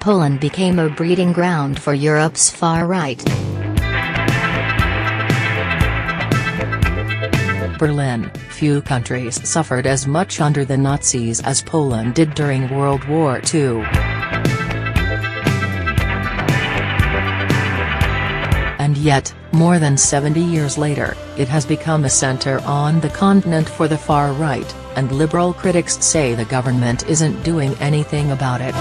Poland became a breeding ground for Europe's far right. Berlin: few countries suffered as much under the Nazis as Poland did during World War II. And yet, more than 70 years later, it has become a center on the continent for the far right, and liberal critics say the government isn't doing anything about it.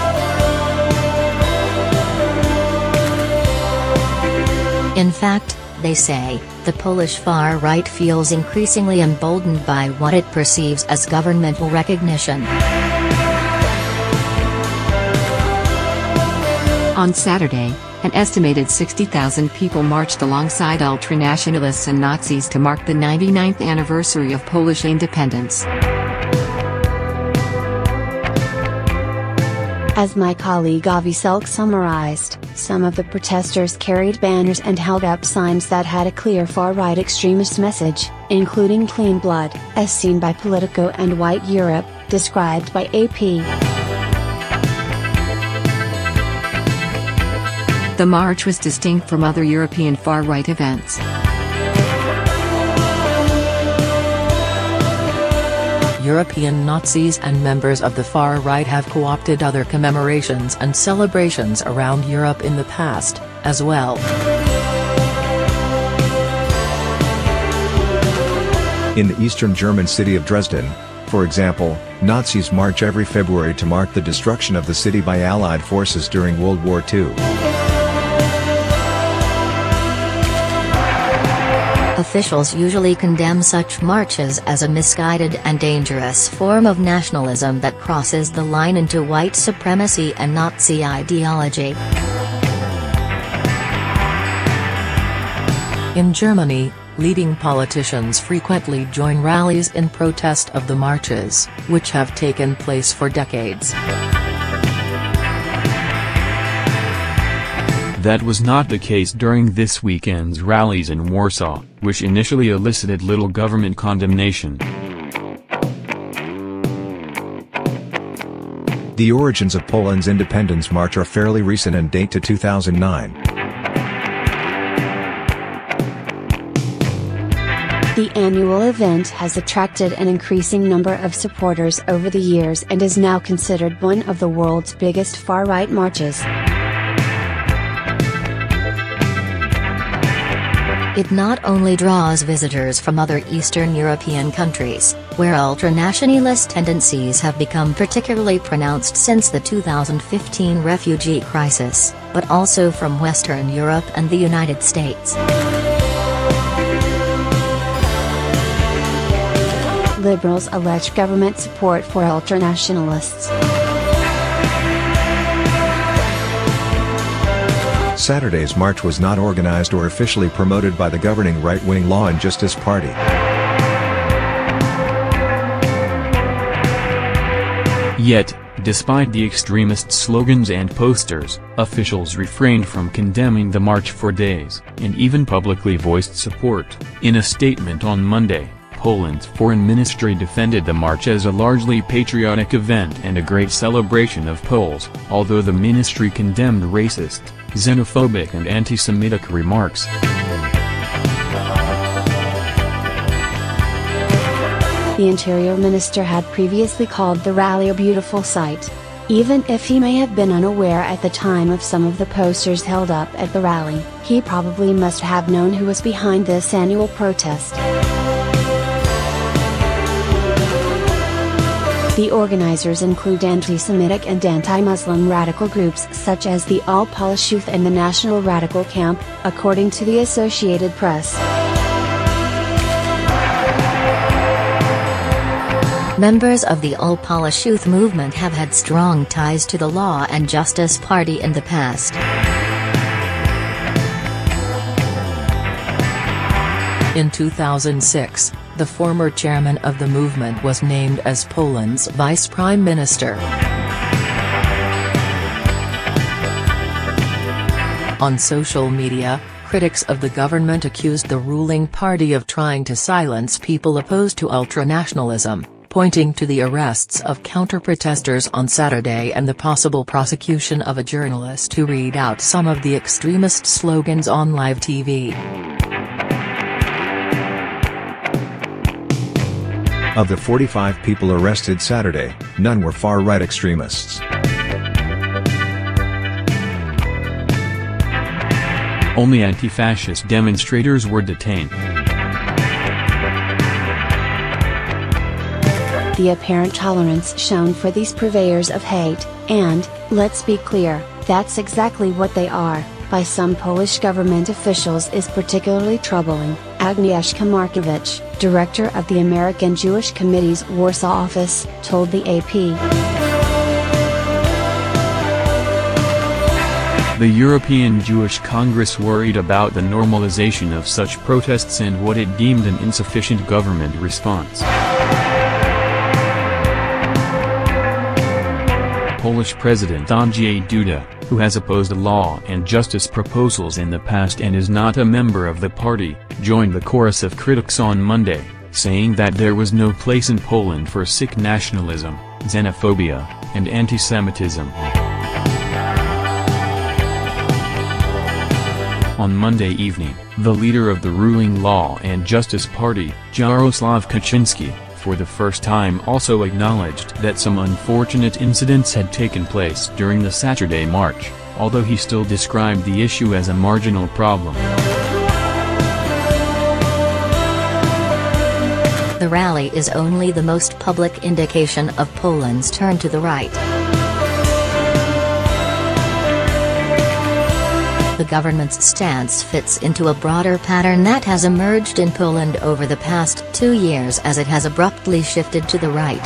In fact, they say, the Polish far right feels increasingly emboldened by what it perceives as governmental recognition. On Saturday, an estimated 60,000 people marched alongside ultranationalists and Nazis to mark the 99th anniversary of Polish independence. As my colleague Avi Selk summarized, some of the protesters carried banners and held up signs that had a clear far-right extremist message, including clean blood, as seen by Politico and White Europe, described by AP. The march was distinct from other European far-right events. European Nazis and members of the far right have co-opted other commemorations and celebrations around Europe in the past, as well. In the eastern German city of Dresden, for example, Nazis march every February to mark the destruction of the city by Allied forces during World War II. Officials usually condemn such marches as a misguided and dangerous form of nationalism that crosses the line into white supremacy and Nazi ideology. In Germany, leading politicians frequently join rallies in protest of the marches, which have taken place for decades. That was not the case during this weekend's rallies in Warsaw, which initially elicited little government condemnation. The origins of Poland's independence march are fairly recent and date to 2009. The annual event has attracted an increasing number of supporters over the years and is now considered one of the world's biggest far-right marches. It not only draws visitors from other Eastern European countries, where ultranationalist tendencies have become particularly pronounced since the 2015 refugee crisis, but also from Western Europe and the United States. Liberals allege government support for ultranationalists. Saturday's march was not organized or officially promoted by the governing right-wing Law and Justice Party. Yet, despite the extremist slogans and posters, officials refrained from condemning the march for days, and even publicly voiced support. In a statement on Monday, Poland's foreign ministry defended the march as a largely patriotic event and a great celebration of Poles, although the ministry condemned racist, xenophobic and anti-Semitic remarks. The Interior Minister had previously called the rally a beautiful sight. Even if he may have been unaware at the time of some of the posters held up at the rally, he probably must have known who was behind this annual protest. The organizers include anti-Semitic and anti-Muslim radical groups such as the All Polish Youth and the National Radical Camp, according to the Associated Press. Members of the All Polish Youth movement have had strong ties to the Law and Justice Party in the past. In 2006, the former chairman of the movement was named as Poland's vice prime minister. On social media, critics of the government accused the ruling party of trying to silence people opposed to ultranationalism, pointing to the arrests of counter-protesters on Saturday and the possible prosecution of a journalist who read out some of the extremist slogans on live TV. Of the 45 people arrested Saturday, none were far-right extremists. Only anti-fascist demonstrators were detained. The apparent tolerance shown for these purveyors of hate, and, let's be clear, that's exactly what they are, by some Polish government officials is particularly troubling, Agnieszka Markiewicz, director of the American Jewish Committee's Warsaw office, told the AP. The European Jewish Congress worried about the normalization of such protests and what it deemed an insufficient government response. Polish President Andrzej Duda, who has opposed law and justice proposals in the past and is not a member of the party, joined the chorus of critics on Monday, saying that there was no place in Poland for sick nationalism, xenophobia, and anti-Semitism. On Monday evening, the leader of the ruling Law and Justice Party, Jarosław Kaczyński, for the first time also acknowledged that some unfortunate incidents had taken place during the Saturday march, although he still described the issue as a marginal problem. The rally is only the most public indication of Poland's turn to the right. The government's stance fits into a broader pattern that has emerged in Poland over the past 2 years as it has abruptly shifted to the right.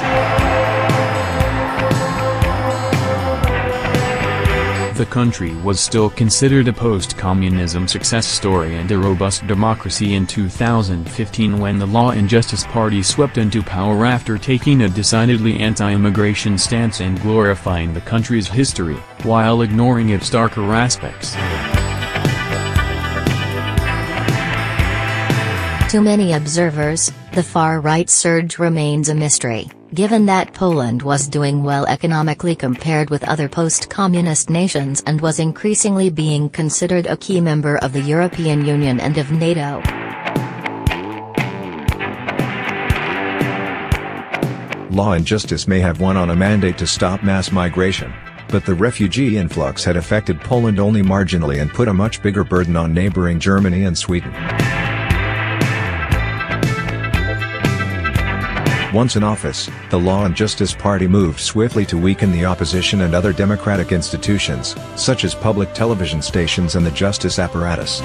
The country was still considered a post-communism success story and a robust democracy in 2015 when the Law and Justice Party swept into power after taking a decidedly anti-immigration stance and glorifying the country's history, while ignoring its darker aspects. To many observers, the far-right surge remains a mystery, given that Poland was doing well economically compared with other post-communist nations and was increasingly being considered a key member of the European Union and of NATO. Law and Justice may have won on a mandate to stop mass migration, but the refugee influx had affected Poland only marginally and put a much bigger burden on neighboring Germany and Sweden. Once in office, the Law and Justice Party moved swiftly to weaken the opposition and other democratic institutions, such as public television stations and the justice apparatus.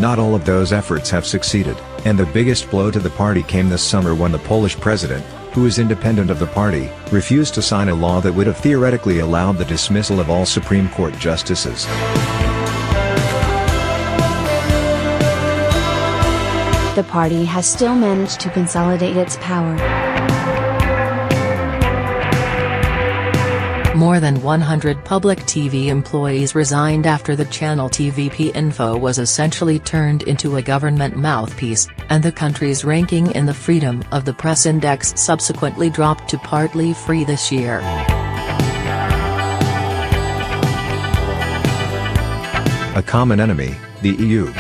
Not all of those efforts have succeeded, and the biggest blow to the party came this summer when the Polish president, who is independent of the party, refused to sign a law that would have theoretically allowed the dismissal of all Supreme Court justices. The party has still managed to consolidate its power. More than 100 public TV employees resigned after the channel TVP Info was essentially turned into a government mouthpiece, and the country's ranking in the Freedom of the Press Index subsequently dropped to partly free this year. A common enemy, the EU.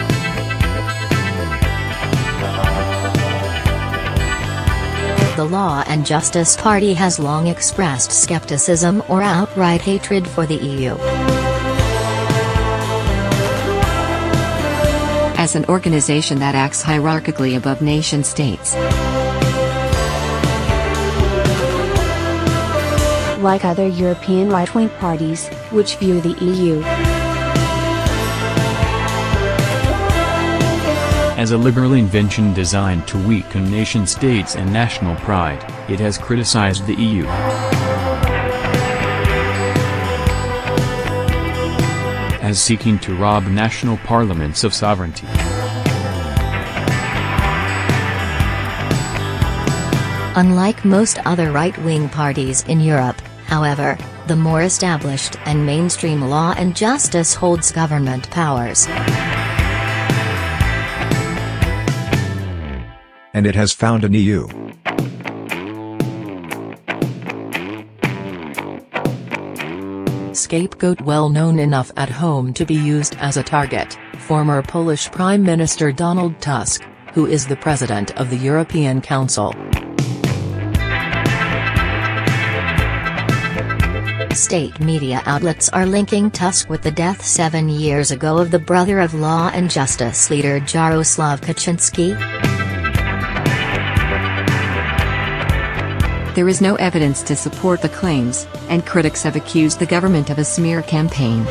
The Law and Justice Party has long expressed skepticism or outright hatred for the EU. As an organization that acts hierarchically above nation-states. Like other European right-wing parties, which view the EU as a liberal invention designed to weaken nation-states and national pride, it has criticized the EU as seeking to rob national parliaments of sovereignty. Unlike most other right-wing parties in Europe, however, the more established and mainstream Law and Justice holds government powers. and it has found an EU scapegoat well known enough at home to be used as a target, former Polish Prime Minister Donald Tusk, who is the president of the European Council. State media outlets are linking Tusk with the death 7 years ago of the brother of Law and Justice leader Jaroslaw Kaczynski. There is no evidence to support the claims, and critics have accused the government of a smear campaign.